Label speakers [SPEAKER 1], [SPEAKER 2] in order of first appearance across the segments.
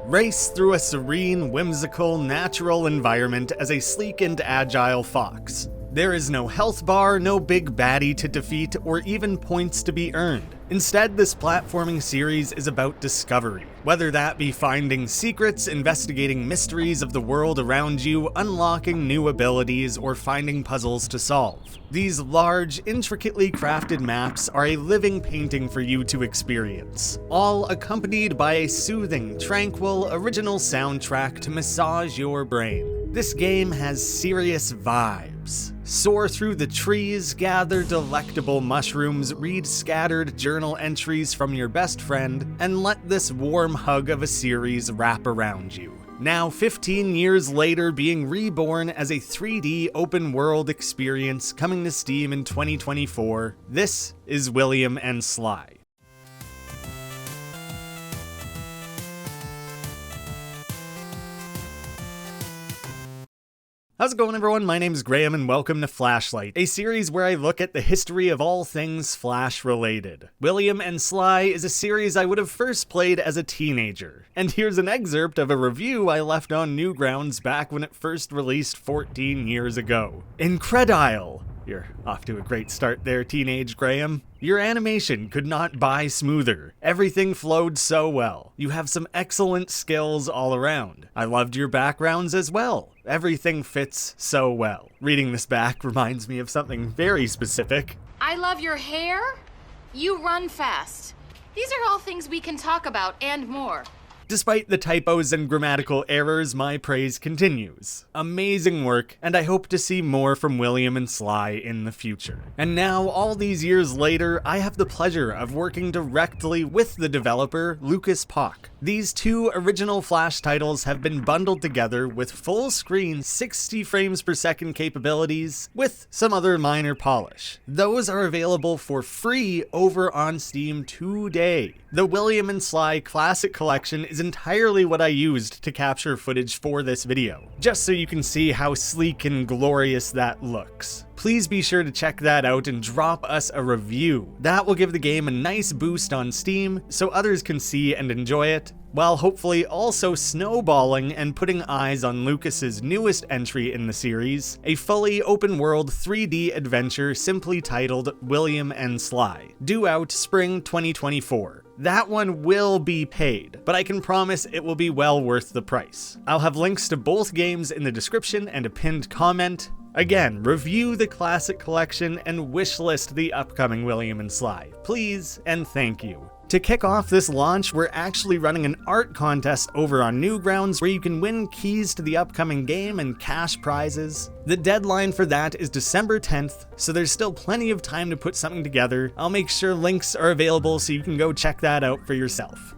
[SPEAKER 1] Race through a serene, whimsical, natural environment as a sleek and agile fox. There is no health bar, no big baddie to defeat, or even points to be earned. Instead, this platforming series is about discovery. Whether that be finding secrets, investigating mysteries of the world around you, unlocking new abilities, or finding puzzles to solve. These large, intricately crafted maps are a living painting for you to experience, all accompanied by a soothing, tranquil, original soundtrack to massage your brain. This game has serious vibes. Soar through the trees, gather delectable mushrooms, read scattered journal entries from your best friend, and let this warm hug of a series wrap around you. Now 15 years later, being reborn as a 3D open world experience coming to Steam in 2024, this is William and Sly. How's it going, everyone? My name's Graham and welcome to Flashlight, a series where I look at the history of all things Flash related. William and Sly is a series I would have first played as a teenager, and here's an excerpt of a review I left on Newgrounds back when it first released 14 years ago. Incredile! You're off to a great start there, teenage Graham. Your animation could not buy smoother. Everything flowed so well. You have some excellent skills all around. I loved your backgrounds as well. Everything fits so well. Reading this back reminds me of something very specific.
[SPEAKER 2] I love your hair. You run fast. These are all things we can talk about and more.
[SPEAKER 1] Despite the typos and grammatical errors, my praise continues. Amazing work, and I hope to see more from William and Sly in the future. And now, all these years later, I have the pleasure of working directly with the developer, Lucas Paakh. These two original Flash titles have been bundled together with full-screen 60 frames per second capabilities, with some other minor polish. Those are available for free over on Steam today. The William and Sly Classic Collection is entirely what I used to capture footage for this video, just so you can see how sleek and glorious that looks. Please be sure to check that out and drop us a review. That will give the game a nice boost on Steam so others can see and enjoy it, while hopefully also snowballing and putting eyes on Lucas's newest entry in the series, a fully open-world 3D adventure simply titled William and Sly, due out spring 2024. That one will be paid, but I can promise it will be well worth the price. I'll have links to both games in the description and a pinned comment. Again, review the Classic Collection and wishlist the upcoming William and Sly, please and thank you. To kick off this launch, we're actually running an art contest over on Newgrounds where you can win keys to the upcoming game and cash prizes. The deadline for that is December 10th, so there's still plenty of time to put something together. I'll make sure links are available so you can go check that out for yourself.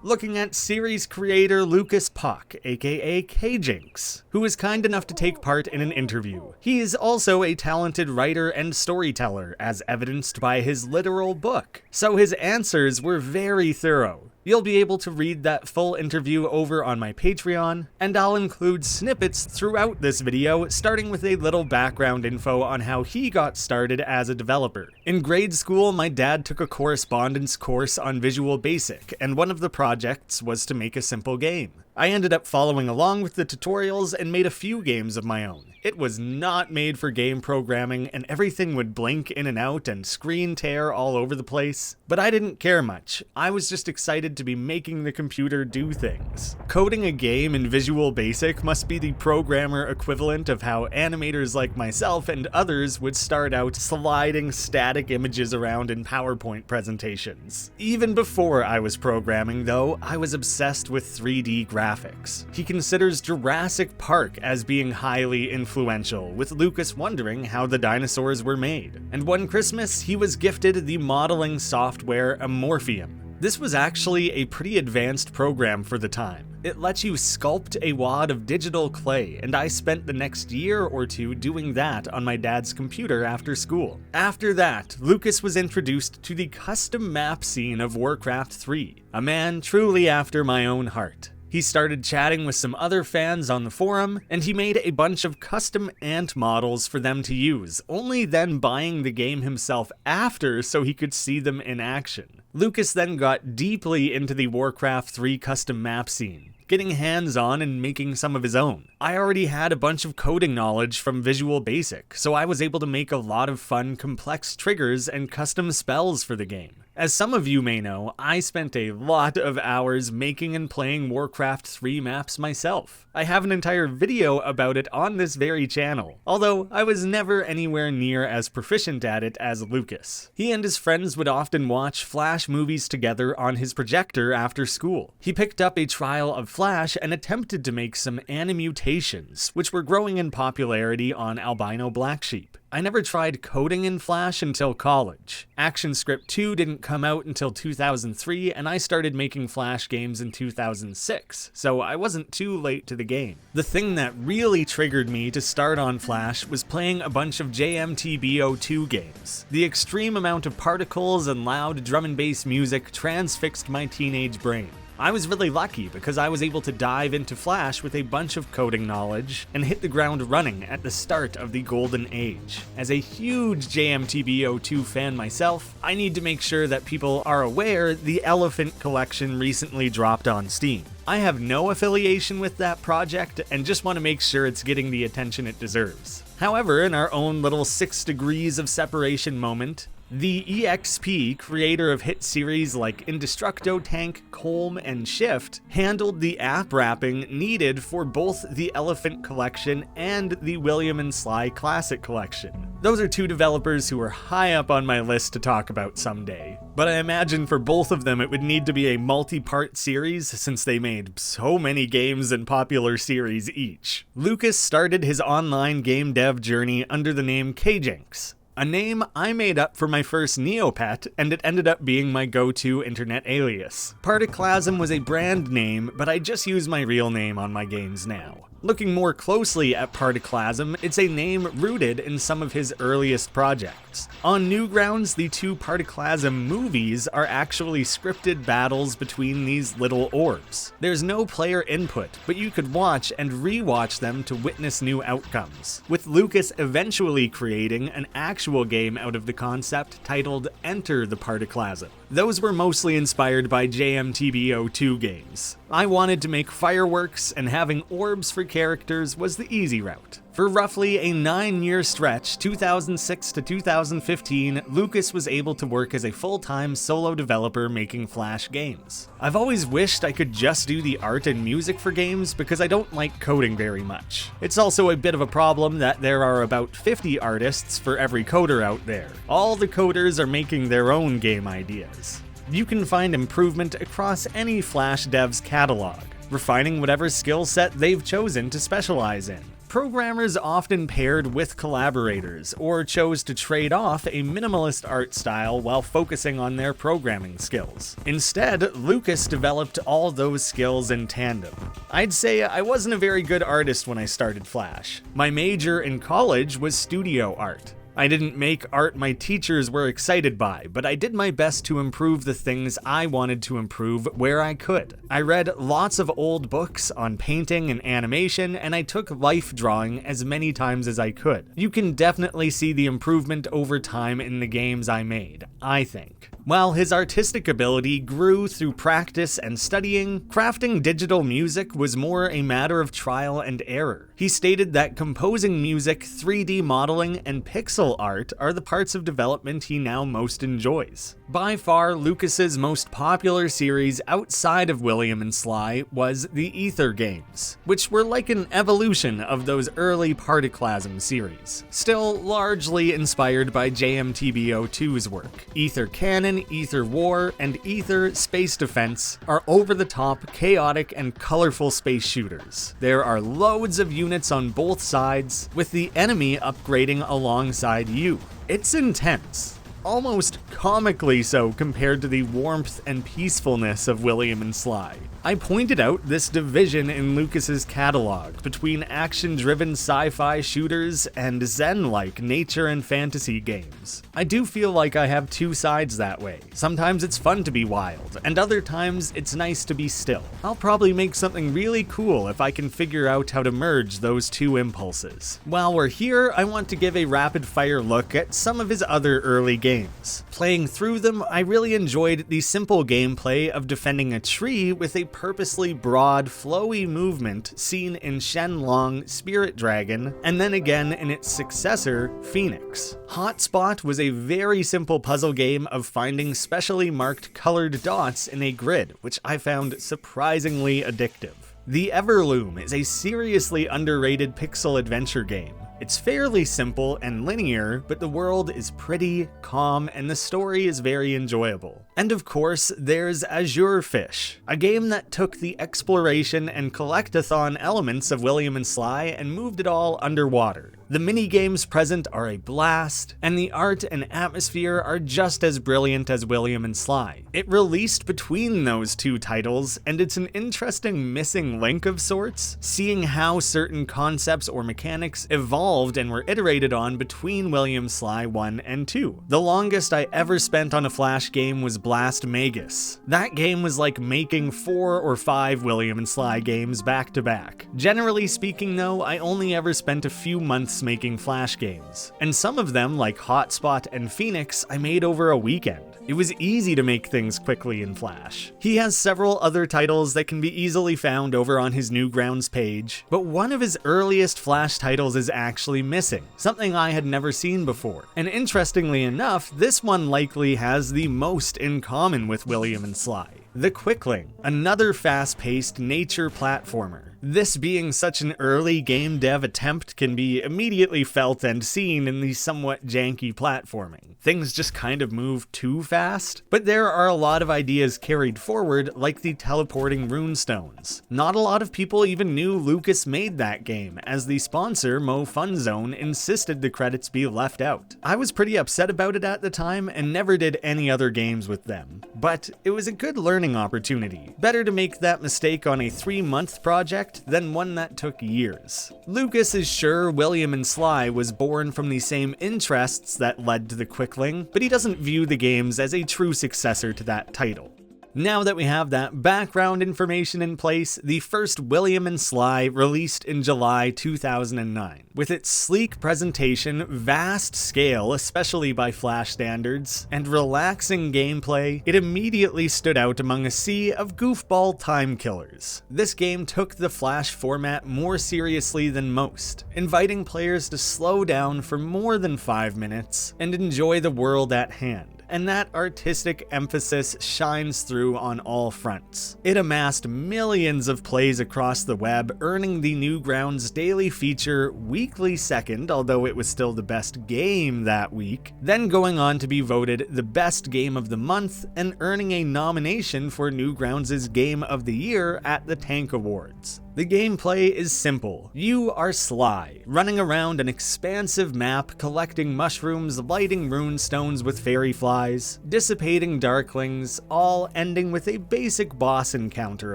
[SPEAKER 1] Looking at series creator Lucas Paakh, aka K-Jinx, who was kind enough to take part in an interview. He is also a talented writer and storyteller, as evidenced by his literal book, so his answers were very thorough. You'll be able to read that full interview over on my Patreon, and I'll include snippets throughout this video, starting with a little background info on how he got started as a developer. In grade school, my dad took a correspondence course on Visual Basic, and one of the projects was to make a simple game. I ended up following along with the tutorials and made a few games of my own. It was not made for game programming, and everything would blink in and out and screen tear all over the place. But I didn't care much. I was just excited to be making the computer do things. Coding a game in Visual Basic must be the programmer equivalent of how animators like myself and others would start out sliding static images around in PowerPoint presentations. Even before I was programming, though, I was obsessed with 3D graphics. He considers Jurassic Park as being highly influential, with Lucas wondering how the dinosaurs were made. And one Christmas, he was gifted the modeling software Amorphium. This was actually a pretty advanced program for the time. It lets you sculpt a wad of digital clay, and I spent the next year or two doing that on my dad's computer after school. After that, Lucas was introduced to the custom map scene of Warcraft 3, a man truly after my own heart. He started chatting with some other fans on the forum, and he made a bunch of custom ant models for them to use, only then buying the game himself after so he could see them in action. Lucas then got deeply into the Warcraft 3 custom map scene, getting hands-on and making some of his own. I already had a bunch of coding knowledge from Visual Basic, so I was able to make a lot of fun, complex triggers and custom spells for the game. As some of you may know, I spent a lot of hours making and playing Warcraft 3 maps myself. I have an entire video about it on this very channel, although I was never anywhere near as proficient at it as Lucas. He and his friends would often watch Flash movies together on his projector after school. He picked up a trial of Flash and attempted to make some animutations, which were growing in popularity on Albino Black Sheep. I never tried coding in Flash until college. ActionScript 2 didn't come out until 2003, and I started making Flash games in 2006, so I wasn't too late to the game. The thing that really triggered me to start on Flash was playing a bunch of JMTBO2 games. The extreme amount of particles and loud drum and bass music transfixed my teenage brain. I was really lucky because I was able to dive into Flash with a bunch of coding knowledge and hit the ground running at the start of the golden age. As a huge JMTBO2 fan myself, I need to make sure that people are aware the Elephant Collection recently dropped on Steam. I have no affiliation with that project and just want to make sure it's getting the attention it deserves. However, in our own little 6 degrees of separation moment, the EXP, creator of hit series like Indestructo Tank, Colm, and Shift, handled the app wrapping needed for both the Elephant Collection and the William and Sly Classic Collection. Those are two developers who are high up on my list to talk about someday, but I imagine for both of them it would need to be a multi-part series since they made so many games and popular series each. Lucas started his online game dev journey under the name Kjinx, a name I made up for my first Neopet, and it ended up being my go-to internet alias. Particlasm was a brand name, but I just use my real name on my games now. Looking more closely at Particlasm, it's a name rooted in some of his earliest projects. On Newgrounds, the two Particlasm movies are actually scripted battles between these little orbs. There's no player input, but you could watch and re-watch them to witness new outcomes, with Lucas eventually creating an actual game out of the concept titled Enter the Particlasm. Those were mostly inspired by JMTBO2 games. I wanted to make fireworks, and having orbs for characters was the easy route. For roughly a 9-year stretch, 2006 to 2015, Lucas was able to work as a full-time solo developer making Flash games. I've always wished I could just do the art and music for games because I don't like coding very much. It's also a bit of a problem that there are about 50 artists for every coder out there. All the coders are making their own game ideas. You can find improvement across any Flash dev's catalog, refining whatever skill set they've chosen to specialize in. Programmers often paired with collaborators, or chose to trade off a minimalist art style while focusing on their programming skills. Instead, Lucas developed all those skills in tandem. I'd say I wasn't a very good artist when I started Flash. My major in college was studio art. I didn't make art my teachers were excited by, but I did my best to improve the things I wanted to improve where I could. I read lots of old books on painting and animation, and I took life drawing as many times as I could. You can definitely see the improvement over time in the games I made, I think. While his artistic ability grew through practice and studying, crafting digital music was more a matter of trial and error. He stated that composing music, 3D modeling, and pixel art are the parts of development he now most enjoys. By far, Lucas's most popular series outside of William and Sly was the Ether games, which were like an evolution of those early Particlasm series, still largely inspired by JMTBO2's work. Ether Cannon, Ether War, and Ether Space Defense are over-the-top, chaotic, and colorful space shooters. There are loads of units on both sides, with the enemy upgrading alongside you. It's intense. Almost comically so compared to the warmth and peacefulness of William and Sly. I pointed out this division in Lucas's catalog between action-driven sci-fi shooters and zen-like nature and fantasy games. I do feel like I have two sides that way. Sometimes it's fun to be wild, and other times it's nice to be still. I'll probably make something really cool if I can figure out how to merge those two impulses. While we're here, I want to give a rapid-fire look at some of his other early games. Playing through them, I really enjoyed the simple gameplay of defending a tree with a purposely broad, flowy movement seen in Shenlong Spirit Dragon, and then again in its successor, Phoenix. Hotspot was a very simple puzzle game of finding specially marked colored dots in a grid, which I found surprisingly addictive. The Everloom is a seriously underrated pixel adventure game. It's fairly simple and linear, but the world is pretty, calm, and the story is very enjoyable. And of course, there's Azure Fish, a game that took the exploration and collectathon elements of William and Sly and moved it all underwater. The mini-games present are a blast, and the art and atmosphere are just as brilliant as William and Sly. It released between those two titles, and it's an interesting missing link of sorts, seeing how certain concepts or mechanics evolved and were iterated on between William Sly 1 and 2. The longest I ever spent on a Flash game was Blast Magus. That game was like making 4 or 5 William and Sly games back to back. Generally speaking though, I only ever spent a few months making Flash games, and some of them, like Hotspot and Phoenix, I made over a weekend. It was easy to make things quickly in Flash. He has several other titles that can be easily found over on his Newgrounds page, but one of his earliest Flash titles is actually missing, something I had never seen before. And interestingly enough, this one likely has the most in common with William and Sly. The Quickling, another fast-paced nature platformer. This being such an early game dev attempt can be immediately felt and seen in the somewhat janky platforming. Things just kind of move too fast, but there are a lot of ideas carried forward, like the teleporting runestones. Not a lot of people even knew Lucas made that game, as the sponsor, Mo Fun Zone, insisted the credits be left out. I was pretty upset about it at the time and never did any other games with them, but it was a good learning opportunity. Better to make that mistake on a 3-month project than one that took years. Lucas is sure William and Sly was born from the same interests that led to the Quickling, but he doesn't view the games as a true successor to that title. Now that we have that background information in place, the first William and Sly released in July 2009. With its sleek presentation, vast scale, especially by Flash standards, and relaxing gameplay, it immediately stood out among a sea of goofball time killers. This game took the Flash format more seriously than most, inviting players to slow down for more than 5 minutes and enjoy the world at hand. And that artistic emphasis shines through on all fronts. It amassed millions of plays across the web, earning the Newgrounds daily feature weekly second, although it was still the best game that week, then going on to be voted the best game of the month and earning a nomination for Newgrounds' Game of the Year at the Tank Awards. The gameplay is simple. You are Sly, running around an expansive map, collecting mushrooms, lighting rune stones with fairy flies, dissipating darklings, all ending with a basic boss encounter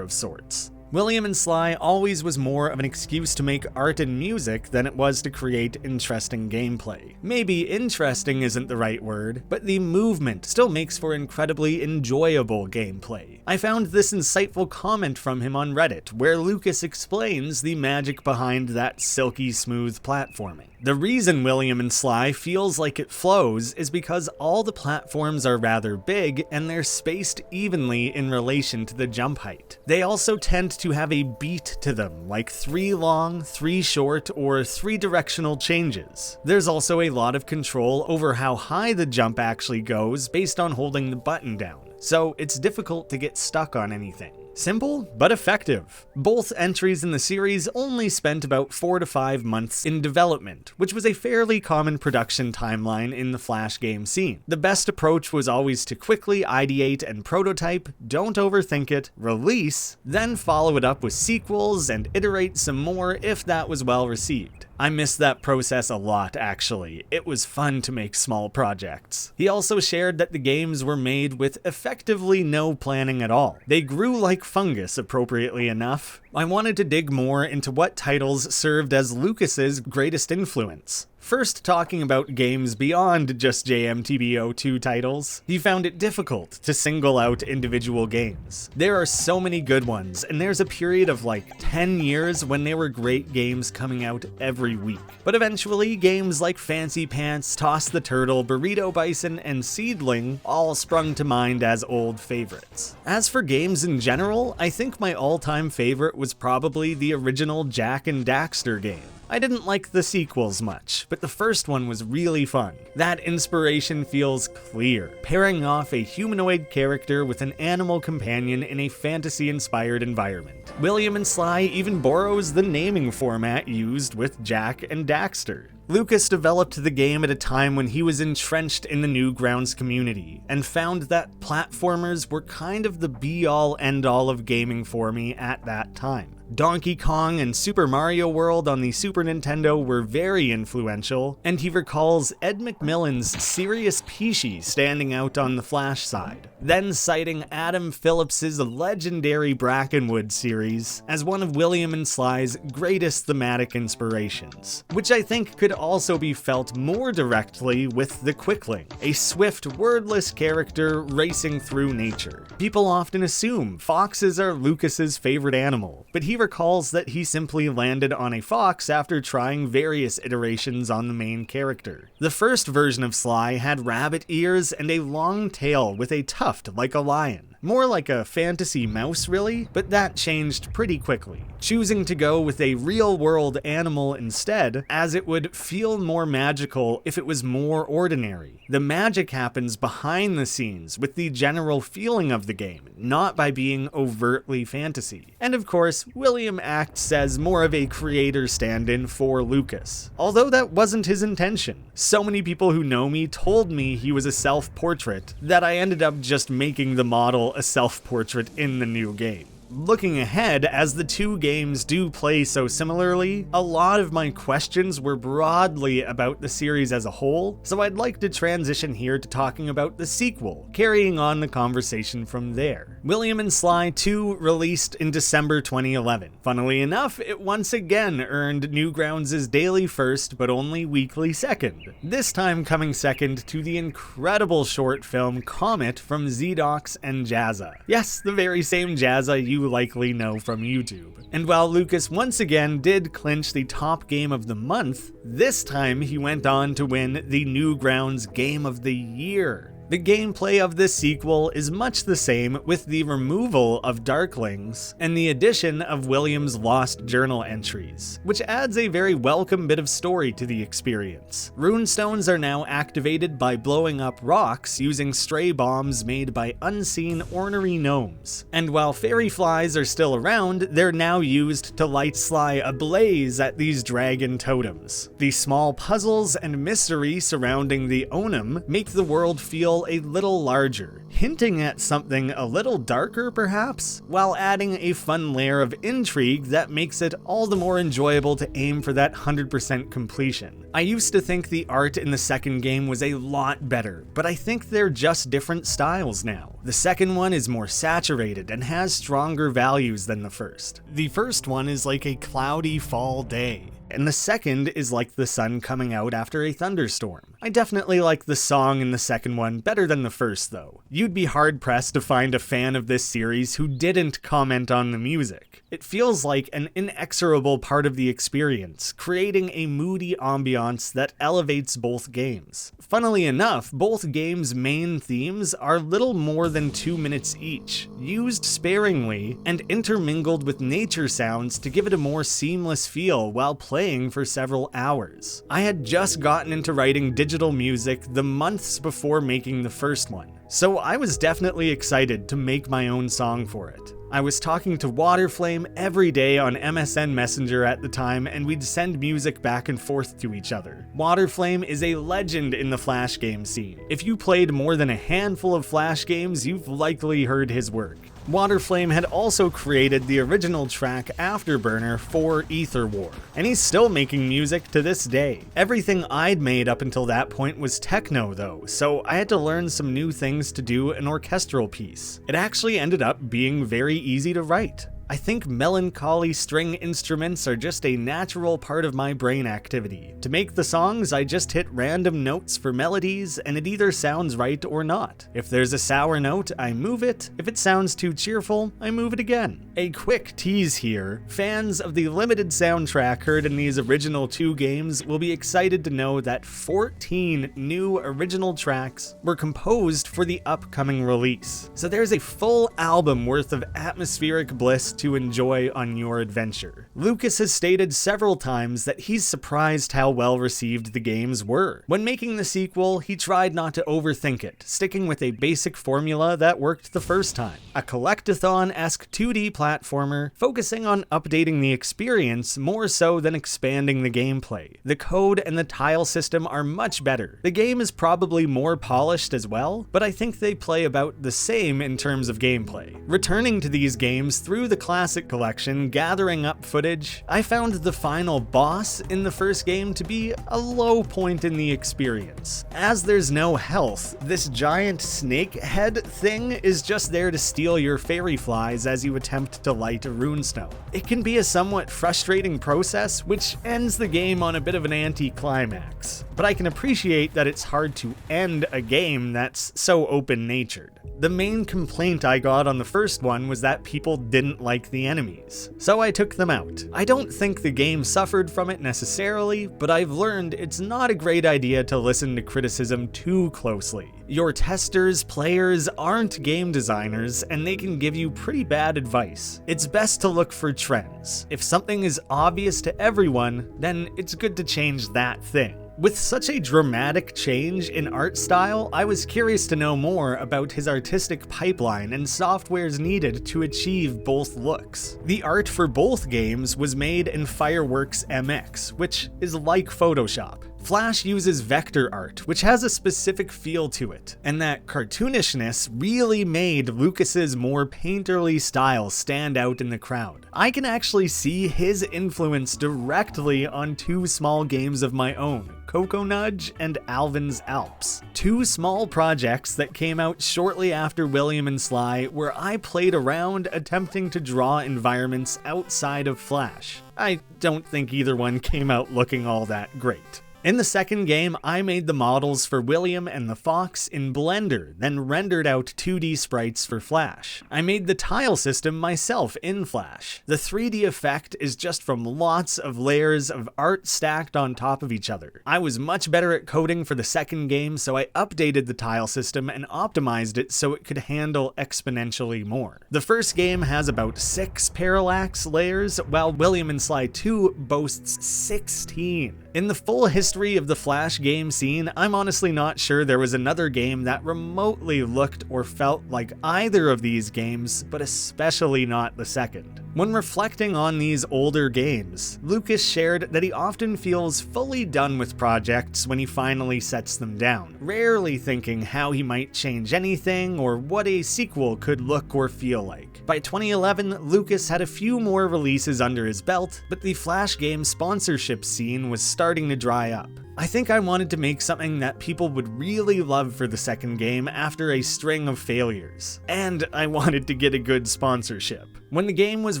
[SPEAKER 1] of sorts. William and Sly always was more of an excuse to make art and music than it was to create interesting gameplay. Maybe interesting isn't the right word, but the movement still makes for incredibly enjoyable gameplay. I found this insightful comment from him on Reddit, where Lucas explains the magic behind that silky smooth platforming. The reason William and Sly feels like it flows is because all the platforms are rather big and they're spaced evenly in relation to the jump height. They also tend to have a beat to them, like 3 long, 3 short, or 3 directional changes. There's also a lot of control over how high the jump actually goes based on holding the button down, so it's difficult to get stuck on anything. Simple, but effective. Both entries in the series only spent about 4 to 5 months in development, which was a fairly common production timeline in the Flash game scene. The best approach was always to quickly ideate and prototype, don't overthink it, release, then follow it up with sequels and iterate some more if that was well received. I missed that process a lot, actually. It was fun to make small projects. He also shared that the games were made with effectively no planning at all. They grew like fungus, appropriately enough. I wanted to dig more into what titles served as Lucas's greatest influence. First, talking about games beyond just JMTBO2 titles, he found it difficult to single out individual games. There are so many good ones, and there's a period of like 10 years when there were great games coming out every week. But eventually, games like Fancy Pants, Toss the Turtle, Burrito Bison, and Seedling all sprung to mind as old favorites. As for games in general, I think my all-time favorite was probably the original Jak and Daxter game. I didn't like the sequels much, but the first one was really fun. That inspiration feels clear, pairing off a humanoid character with an animal companion in a fantasy-inspired environment. William and Sly even borrows the naming format used with Jak and Daxter. Lucas developed the game at a time when he was entrenched in the Newgrounds community, and found that platformers were kind of the be-all end-all of gaming for me at that time. Donkey Kong and Super Mario World on the Super Nintendo were very influential, and he recalls Ed McMillan's Serious Peachy standing out on the Flash side, then citing Adam Phillips's legendary Brackenwood series as one of William and Sly's greatest thematic inspirations, which I think could also be felt more directly with the Quickling, a swift, wordless character racing through nature. People often assume foxes are Lucas's favorite animal, but he recalls that he simply landed on a fox after trying various iterations on the main character. The first version of Sly had rabbit ears and a long tail with a tuft like a lion. More like a fantasy mouse really, but that changed pretty quickly, choosing to go with a real-world animal instead, as it would feel more magical if it was more ordinary. The magic happens behind the scenes with the general feeling of the game, not by being overtly fantasy. And of course, William acts as more of a creator stand-in for Lucas, although that wasn't his intention. So many people who know me told me he was a self-portrait that I ended up just making the model a self-portrait in the new game. Looking ahead, as the two games do play so similarly, a lot of my questions were broadly about the series as a whole, so I'd like to transition here to talking about the sequel, carrying on the conversation from there. William and Sly 2 released in December 2011. Funnily enough, it once again earned Newgrounds' daily first but only weekly second, this time coming second to the incredible short film Comet from Zedox and Jazza. Yes, the very same Jazza you likely know from YouTube. And while Lucas once again did clinch the top game of the month, this time he went on to win the Newgrounds Game of the Year. The gameplay of this sequel is much the same, with the removal of Darklings and the addition of William's lost journal entries, which adds a very welcome bit of story to the experience. Runestones are now activated by blowing up rocks using stray bombs made by unseen ornery gnomes. And while fairy flies are still around, they're now used to light Sly ablaze at these dragon totems. The small puzzles and mystery surrounding the Onum make the world feel a little larger, hinting at something a little darker perhaps, while adding a fun layer of intrigue that makes it all the more enjoyable to aim for that 100% completion. I used to think the art in the second game was a lot better, but I think they're just different styles now. The second one is more saturated and has stronger values than the first. The first one is like a cloudy fall day, and the second is like the sun coming out after a thunderstorm. I definitely like the song in the second one better than the first though. You'd be hard-pressed to find a fan of this series who didn't comment on the music. It feels like an inexorable part of the experience, creating a moody ambiance that elevates both games. Funnily enough, both games' main themes are little more than 2 minutes each, used sparingly and intermingled with nature sounds to give it a more seamless feel while playing for several hours. I had just gotten into writing digital music the months before making the first one, so I was definitely excited to make my own song for it. I was talking to Waterflame every day on MSN Messenger at the time, and we'd send music back and forth to each other. Waterflame is a legend in the Flash game scene. If you played more than a handful of Flash games, you've likely heard his work. Waterflame had also created the original track Afterburner for Ether War, and he's still making music to this day. Everything I'd made up until that point was techno though, so I had to learn some new things to do an orchestral piece. It actually ended up being very easy to write. I think melancholy string instruments are just a natural part of my brain activity. To make the songs, I just hit random notes for melodies, and it either sounds right or not. If there's a sour note, I move it. If it sounds too cheerful, I move it again. A quick tease here, fans of the limited soundtrack heard in these original 2 games will be excited to know that 14 new original tracks were composed for the upcoming release. So there's a full album worth of atmospheric bliss to enjoy on your adventure. Lucas has stated several times that he's surprised how well received the games were. When making the sequel, he tried not to overthink it, sticking with a basic formula that worked the first time. A collectathon-esque 2D platformer, focusing on updating the experience more so than expanding the gameplay. The code and the tile system are much better. The game is probably more polished as well, but I think they play about the same in terms of gameplay. Returning to these games through the Classic Collection, gathering up footage, I found the final boss in the first game to be a low point in the experience. As there's no health, this giant snake head thing is just there to steal your fairy flies as you attempt to light a runestone. It can be a somewhat frustrating process, which ends the game on a bit of an anti-climax. But I can appreciate that it's hard to end a game that's so open-natured. The main complaint I got on the first one was that people didn't like the enemies, so I took them out. I don't think the game suffered from it necessarily, but I've learned it's not a great idea to listen to criticism too closely. Your testers, players aren't game designers, and they can give you pretty bad advice. It's best to look for trends. If something is obvious to everyone, then it's good to change that thing. With such a dramatic change in art style, I was curious to know more about his artistic pipeline and softwares needed to achieve both looks. The art for both games was made in Fireworks MX, which is like Photoshop. Flash uses vector art, which has a specific feel to it, and that cartoonishness really made Lucas's more painterly style stand out in the crowd. I can actually see his influence directly on 2 small games of my own, Coco Nudge and Alvin's Alps. 2 small projects that came out shortly after William and Sly, where I played around attempting to draw environments outside of Flash. I don't think either one came out looking all that great. In the second game, I made the models for William and the Fox in Blender, then rendered out 2D sprites for Flash. I made the tile system myself in Flash. The 3D effect is just from lots of layers of art stacked on top of each other. I was much better at coding for the second game, so I updated the tile system and optimized it so it could handle exponentially more. The first game has about 6 parallax layers, while William and Sly 2 boasts 16. In the full history of the Flash game scene, I'm honestly not sure there was another game that remotely looked or felt like either of these games, but especially not the second. When reflecting on these older games, Lucas shared that he often feels fully done with projects when he finally sets them down, rarely thinking how he might change anything or what a sequel could look or feel like. By 2011, Lucas had a few more releases under his belt, but the Flash game sponsorship scene was starting to dry up. I think I wanted to make something that people would really love for the second game after a string of failures. And I wanted to get a good sponsorship. When the game was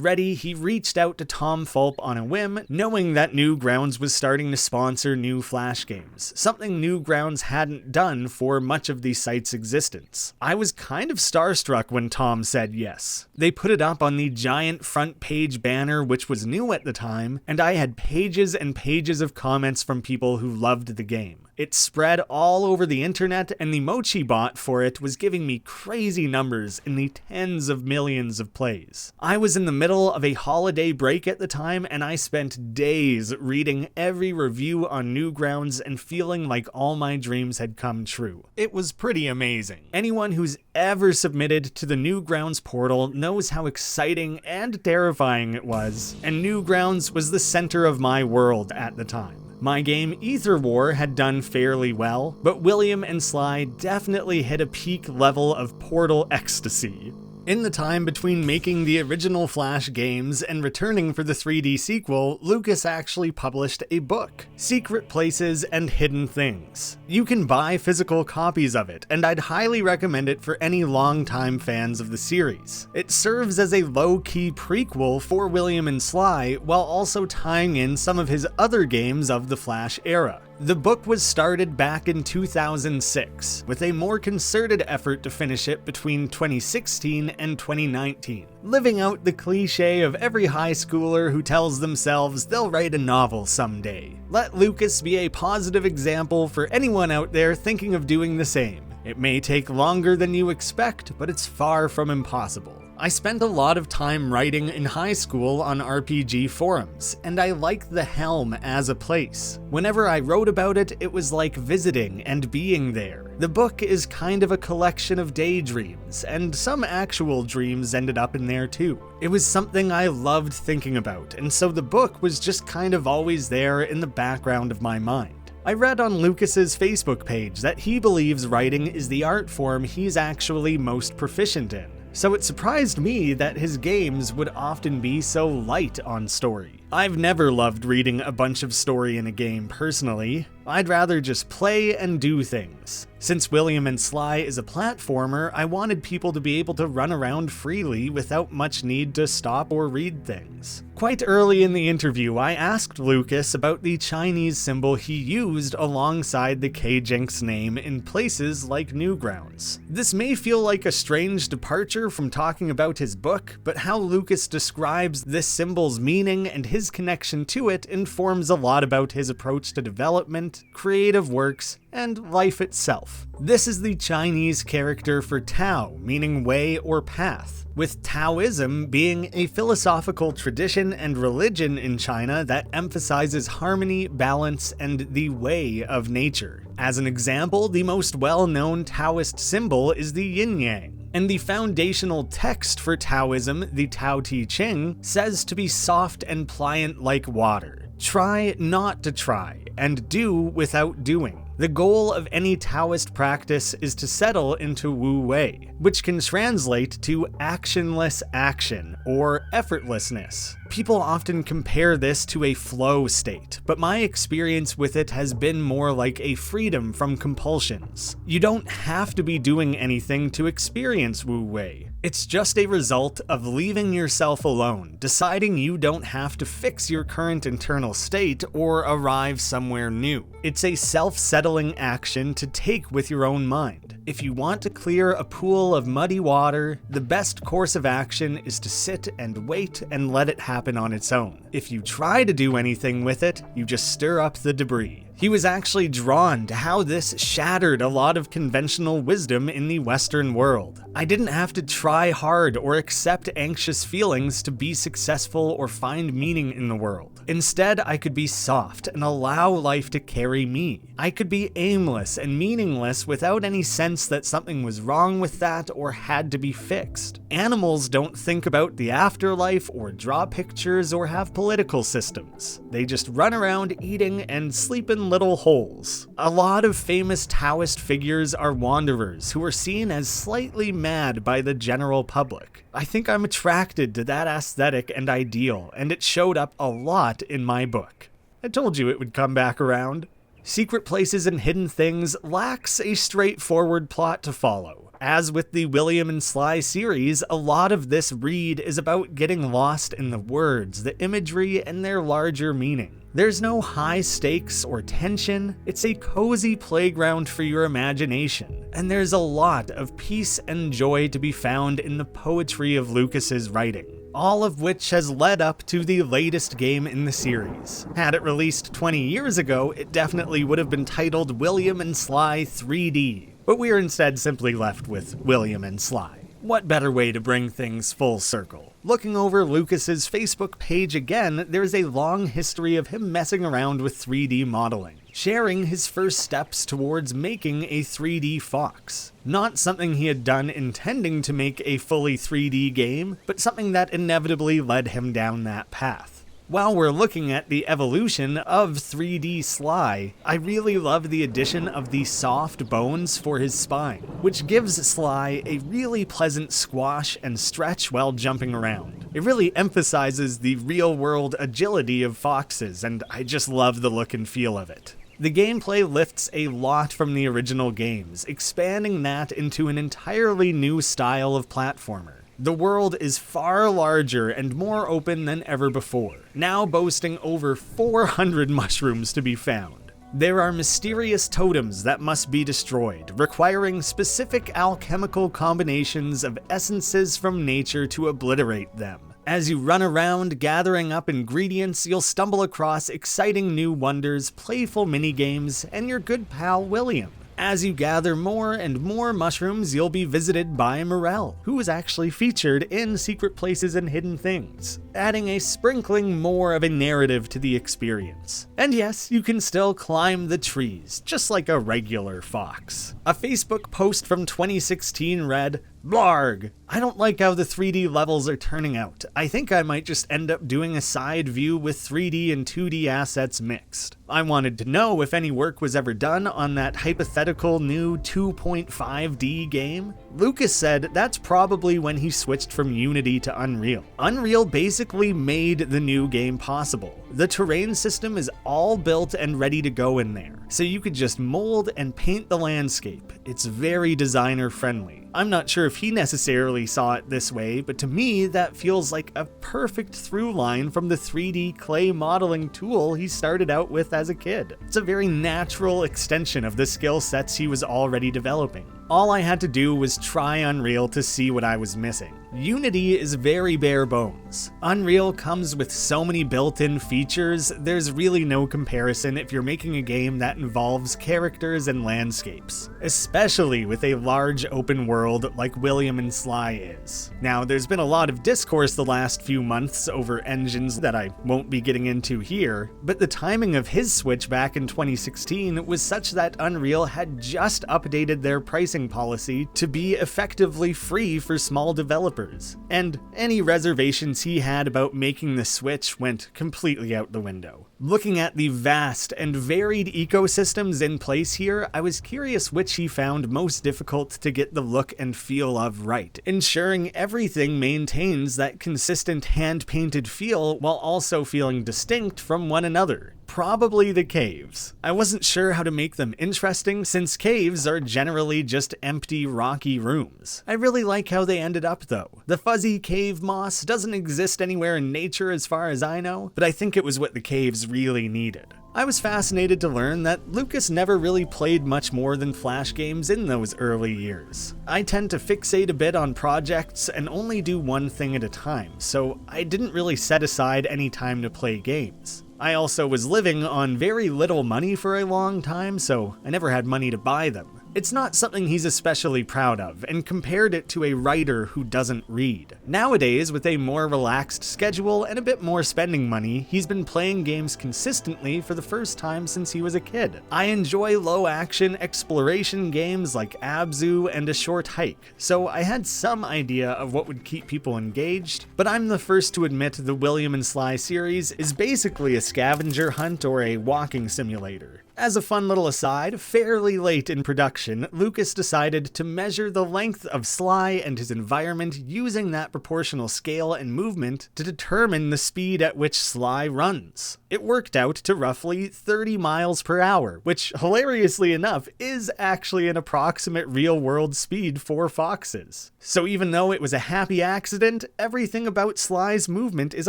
[SPEAKER 1] ready, he reached out to Tom Fulp on a whim, knowing that Newgrounds was starting to sponsor new Flash games, something Newgrounds hadn't done for much of the site's existence. I was kind of starstruck when Tom said yes. They put it up on the giant front page banner, which was new at the time, and I had pages and pages of comments from people who loved the game. It spread all over the internet, and the Mochi bot for it was giving me crazy numbers in the tens of millions of plays. I was in the middle of a holiday break at the time, and I spent days reading every review on Newgrounds and feeling like all my dreams had come true. It was pretty amazing. Anyone who's ever submitted to the Newgrounds portal knows how exciting and terrifying it was, and Newgrounds was the center of my world at the time. My game Ether War had done fairly well, but William and Sly definitely hit a peak level of portal ecstasy. In the time between making the original Flash games and returning for the 3D sequel, Lucas actually published a book, Secret Places and Hidden Things. You can buy physical copies of it, and I'd highly recommend it for any longtime fans of the series. It serves as a low-key prequel for William and Sly, while also tying in some of his other games of the Flash era. The book was started back in 2006, with a more concerted effort to finish it between 2016 and 2019, living out the cliche of every high schooler who tells themselves they'll write a novel someday. Let Lucas be a positive example for anyone out there thinking of doing the same. It may take longer than you expect, but it's far from impossible. I spent a lot of time writing in high school on RPG forums, and I liked the Helm as a place. Whenever I wrote about it, it was like visiting and being there. The book is kind of a collection of daydreams, and some actual dreams ended up in there too. It was something I loved thinking about, and so the book was just kind of always there in the background of my mind. I read on Lucas's Facebook page that he believes writing is the art form he's actually most proficient in. So it surprised me that his games would often be so light on story. I've never loved reading a bunch of story in a game personally. I'd rather just play and do things. Since William and Sly is a platformer, I wanted people to be able to run around freely without much need to stop or read things. Quite early in the interview, I asked Lucas about the Chinese symbol he used alongside the K-Jinx name in places like Newgrounds. This may feel like a strange departure from talking about his book, but how Lucas describes this symbol's meaning and his connection to it informs a lot about his approach to development, creative works, and life itself. This is the Chinese character for Tao, meaning way or path, with Taoism being a philosophical tradition and religion in China that emphasizes harmony, balance, and the way of nature. As an example, the most well-known Taoist symbol is the yin-yang, and the foundational text for Taoism, the Tao Te Ching, says to be soft and pliant like water. Try not to try, and do without doing. The goal of any Taoist practice is to settle into Wu Wei, which can translate to actionless action or effortlessness. People often compare this to a flow state, but my experience with it has been more like a freedom from compulsions. You don't have to be doing anything to experience Wu Wei. It's just a result of leaving yourself alone, deciding you don't have to fix your current internal state or arrive somewhere new. It's a self-settling action to take with your own mind. If you want to clear a pool of muddy water, the best course of action is to sit and wait and let it happen on its own. If you try to do anything with it, you just stir up the debris. He was actually drawn to how this shattered a lot of conventional wisdom in the Western world. I didn't have to try hard or accept anxious feelings to be successful or find meaning in the world. Instead, I could be soft and allow life to carry me. I could be aimless and meaningless without any sense that something was wrong with that or had to be fixed. Animals don't think about the afterlife or draw pictures or have political systems. They just run around eating and sleep in little holes. A lot of famous Taoist figures are wanderers who are seen as slightly mad by the general public. I think I'm attracted to that aesthetic and ideal, and it showed up a lot in my book. I told you it would come back around. Secret Places and Hidden Things lacks a straightforward plot to follow. As with the William and Sly series, a lot of this read is about getting lost in the words, the imagery, and their larger meaning. There's no high stakes or tension, it's a cozy playground for your imagination, and there's a lot of peace and joy to be found in the poetry of Lucas's writing, all of which has led up to the latest game in the series. Had it released 20 years ago, it definitely would have been titled William and Sly 3D, but we are instead simply left with William and Sly. What better way to bring things full circle? Looking over Lucas's Facebook page again, there's a long history of him messing around with 3D modeling, sharing his first steps towards making a 3D fox. Not something he had done intending to make a fully 3D game, but something that inevitably led him down that path. While we're looking at the evolution of 3D Sly, I really love the addition of the soft bones for his spine, which gives Sly a really pleasant squash and stretch while jumping around. It really emphasizes the real-world agility of foxes, and I just love the look and feel of it. The gameplay lifts a lot from the original games, expanding that into an entirely new style of platformer. The world is far larger and more open than ever before, now boasting over 400 mushrooms to be found. There are mysterious totems that must be destroyed, requiring specific alchemical combinations of essences from nature to obliterate them. As you run around gathering up ingredients, you'll stumble across exciting new wonders, playful minigames, and your good pal William. As you gather more and more mushrooms, you'll be visited by Morel, who is actually featured in Secret Places and Hidden Things, adding a sprinkling more of a narrative to the experience. And yes, you can still climb the trees, just like a regular fox. A Facebook post from 2016 read, "Blarg! I don't like how the 3D levels are turning out. I think I might just end up doing a side view with 3D and 2D assets mixed. I wanted to know if any work was ever done on that hypothetical new 2.5D game." Lucas said that's probably when he switched from Unity to Unreal. Unreal basically made the new game possible. The terrain system is all built and ready to go in there, so you could just mold and paint the landscape. It's very designer friendly. I'm not sure if he necessarily saw it this way, but to me that feels like a perfect through line from the 3D clay modeling tool he started out with as a kid. It's a very natural extension of the skill sets he was already developing. All I had to do was try Unreal to see what I was missing. Unity is very bare bones. Unreal comes with so many built-in features, there's really no comparison if you're making a game that involves characters and landscapes, especially with a large open world like William and Sly is. Now, there's been a lot of discourse the last few months over engines that I won't be getting into here, but the timing of his switch back in 2016 was such that Unreal had just updated their pricing policy to be effectively free for small developers, and any reservations he had about making the switch went completely out the window. Looking at the vast and varied ecosystems in place here, I was curious which he found most difficult to get the look and feel of right, ensuring everything maintains that consistent hand-painted feel while also feeling distinct from one another. Probably the caves. I wasn't sure how to make them interesting since caves are generally just empty, rocky rooms. I really like how they ended up though. The fuzzy cave moss doesn't exist anywhere in nature as far as I know, but I think it was what the caves really needed. I was fascinated to learn that Lucas never really played much more than Flash games in those early years. I tend to fixate a bit on projects and only do one thing at a time, so I didn't really set aside any time to play games. I also was living on very little money for a long time, so I never had money to buy them. It's not something he's especially proud of, and compared it to a writer who doesn't read. Nowadays, with a more relaxed schedule and a bit more spending money, he's been playing games consistently for the first time since he was a kid. I enjoy low-action exploration games like Abzu and A Short Hike, so I had some idea of what would keep people engaged, but I'm the first to admit the William and Sly series is basically a scavenger hunt or a walking simulator. As a fun little aside, fairly late in production, Lucas decided to measure the length of Sly and his environment using that proportional scale and movement to determine the speed at which Sly runs. It worked out to roughly 30 miles per hour, which, hilariously enough, is actually an approximate real-world speed for foxes. So even though it was a happy accident, everything about Sly's movement is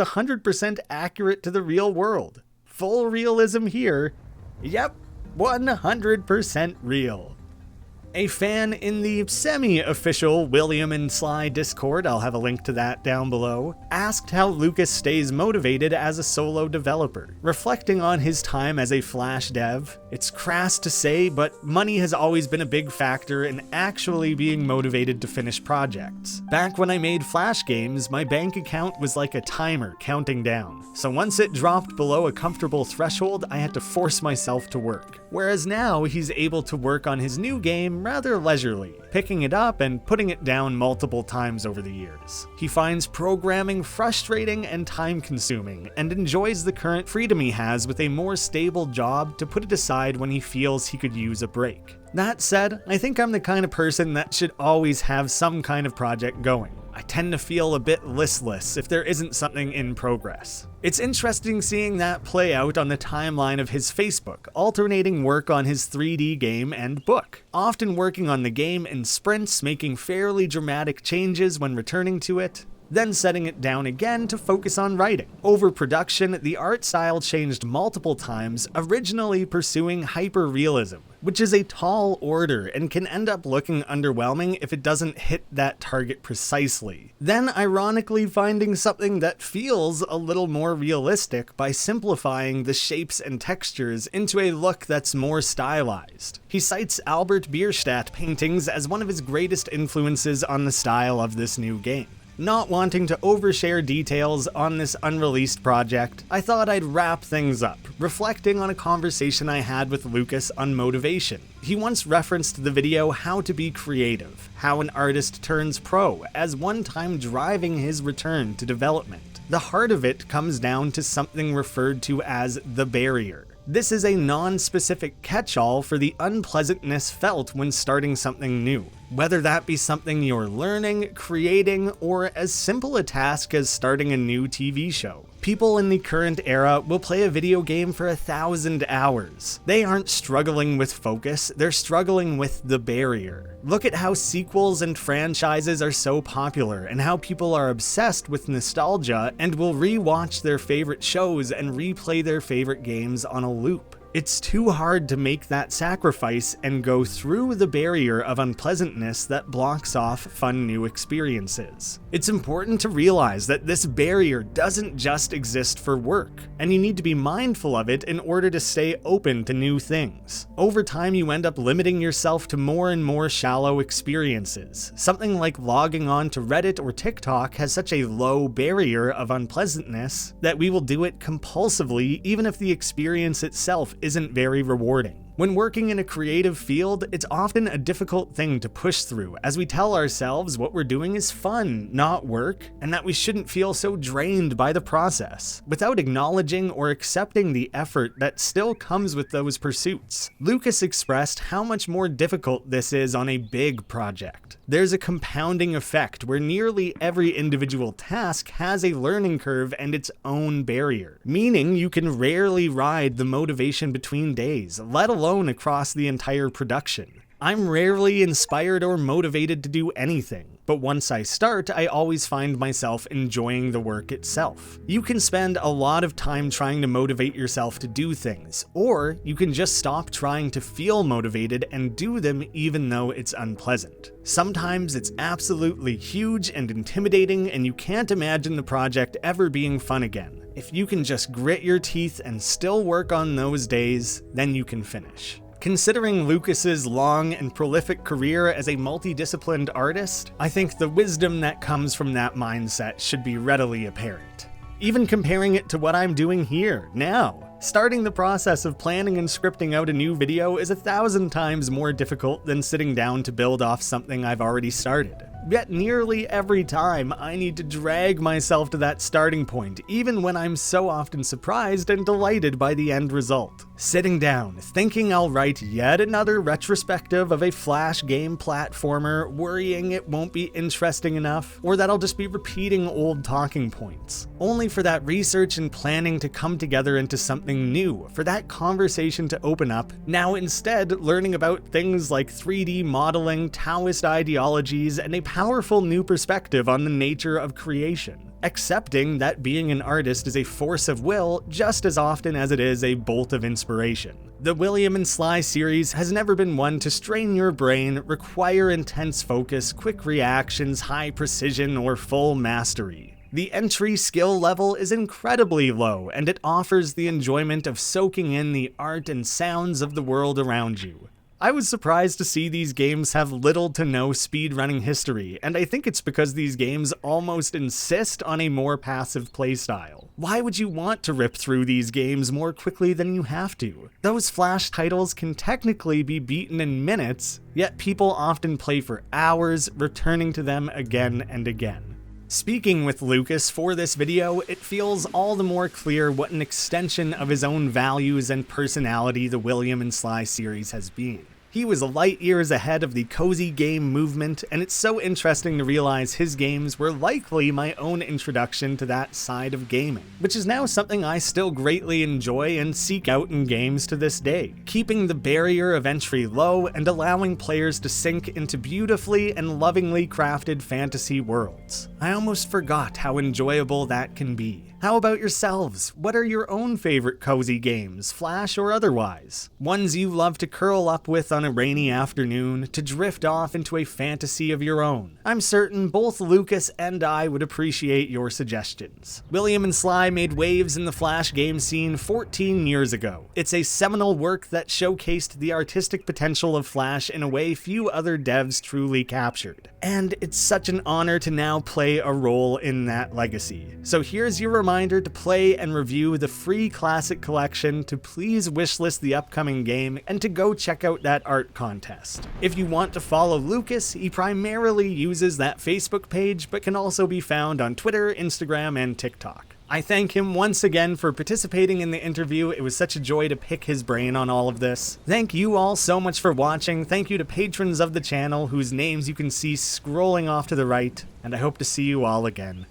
[SPEAKER 1] 100% accurate to the real world. Full realism here. Yep, 100% real. A fan in the semi-official William and Sly Discord, I'll have a link to that down below, asked how Lucas stays motivated as a solo developer. Reflecting on his time as a Flash dev, it's crass to say, but money has always been a big factor in actually being motivated to finish projects. Back when I made Flash games, my bank account was like a timer counting down. So once it dropped below a comfortable threshold, I had to force myself to work. Whereas now, he's able to work on his new game rather leisurely, picking it up and putting it down multiple times over the years. He finds programming frustrating and time-consuming, and enjoys the current freedom he has with a more stable job to put it aside when he feels he could use a break. That said, I think I'm the kind of person that should always have some kind of project going. I tend to feel a bit listless if there isn't something in progress. It's interesting seeing that play out on the timeline of his Facebook, alternating work on his 3D game and book, often working on the game in sprints, making fairly dramatic changes when returning to it, then setting it down again to focus on writing. Over production, the art style changed multiple times, originally pursuing hyper-realism, which is a tall order and can end up looking underwhelming if it doesn't hit that target precisely. Then ironically finding something that feels a little more realistic by simplifying the shapes and textures into a look that's more stylized. He cites Albert Bierstadt paintings as one of his greatest influences on the style of this new game. Not wanting to overshare details on this unreleased project, I thought I'd wrap things up, reflecting on a conversation I had with Lucas on motivation. He once referenced the video How to Be Creative, how an artist turns pro, as one time driving his return to development. The heart of it comes down to something referred to as the barrier. This is a non-specific catch-all for the unpleasantness felt when starting something new, whether that be something you're learning, creating, or as simple a task as starting a new TV show. People in the current era will play a video game for 1,000 hours. They aren't struggling with focus, they're struggling with the barrier. Look at how sequels and franchises are so popular, and how people are obsessed with nostalgia and will re-watch their favorite shows and replay their favorite games on a loop. It's too hard to make that sacrifice and go through the barrier of unpleasantness that blocks off fun new experiences. It's important to realize that this barrier doesn't just exist for work, and you need to be mindful of it in order to stay open to new things. Over time, you end up limiting yourself to more and more shallow experiences. Something like logging on to Reddit or TikTok has such a low barrier of unpleasantness that we will do it compulsively even if the experience itself isn't very rewarding. When working in a creative field, it's often a difficult thing to push through, as we tell ourselves what we're doing is fun, not work, and that we shouldn't feel so drained by the process, without acknowledging or accepting the effort that still comes with those pursuits. Lucas expressed how much more difficult this is on a big project. There's a compounding effect where nearly every individual task has a learning curve and its own barrier, meaning you can rarely ride the motivation between days, let alone across the entire production. I'm rarely inspired or motivated to do anything, but once I start, I always find myself enjoying the work itself. You can spend a lot of time trying to motivate yourself to do things, or you can just stop trying to feel motivated and do them even though it's unpleasant. Sometimes it's absolutely huge and intimidating, and you can't imagine the project ever being fun again. If you can just grit your teeth and still work on those days, then you can finish. Considering Lucas's long and prolific career as a multidisciplined artist, I think the wisdom that comes from that mindset should be readily apparent. Even comparing it to what I'm doing here, now. Starting the process of planning and scripting out a new video is 1,000 times more difficult than sitting down to build off something I've already started. Yet nearly every time, I need to drag myself to that starting point, even when I'm so often surprised and delighted by the end result. Sitting down, thinking I'll write yet another retrospective of a Flash game platformer, worrying it won't be interesting enough, or that I'll just be repeating old talking points. Only for that research and planning to come together into something new, for that conversation to open up, now instead learning about things like 3D modeling, Taoist ideologies, and a powerful new perspective on the nature of creation. Accepting that being an artist is a force of will just as often as it is a bolt of inspiration. The William and Sly series has never been one to strain your brain, require intense focus, quick reactions, high precision, or full mastery. The entry skill level is incredibly low, and it offers the enjoyment of soaking in the art and sounds of the world around you. I was surprised to see these games have little to no speedrunning history, and I think it's because these games almost insist on a more passive playstyle. Why would you want to rip through these games more quickly than you have to? Those Flash titles can technically be beaten in minutes, yet people often play for hours, returning to them again and again. Speaking with Lucas for this video, it feels all the more clear what an extension of his own values and personality the William and Sly series has been. He was light years ahead of the cozy game movement, and it's so interesting to realize his games were likely my own introduction to that side of gaming, which is now something I still greatly enjoy and seek out in games to this day, keeping the barrier of entry low and allowing players to sink into beautifully and lovingly crafted fantasy worlds. I almost forgot how enjoyable that can be. How about yourselves? What are your own favorite cozy games, Flash or otherwise? Ones you love to curl up with on a rainy afternoon, to drift off into a fantasy of your own? I'm certain both Lucas and I would appreciate your suggestions. William and Sly made waves in the Flash game scene 14 years ago. It's a seminal work that showcased the artistic potential of Flash in a way few other devs truly captured. And it's such an honor to now play a role in that legacy. So here's your reminder to play and review the free classic collection, to please wishlist the upcoming game, and to go check out that art contest. If you want to follow Lucas, he primarily uses that Facebook page, but can also be found on Twitter, Instagram, and TikTok. I thank him once again for participating in the interview. It was such a joy to pick his brain on all of this. Thank you all so much for watching. Thank you to patrons of the channel, whose names you can see scrolling off to the right, and I hope to see you all again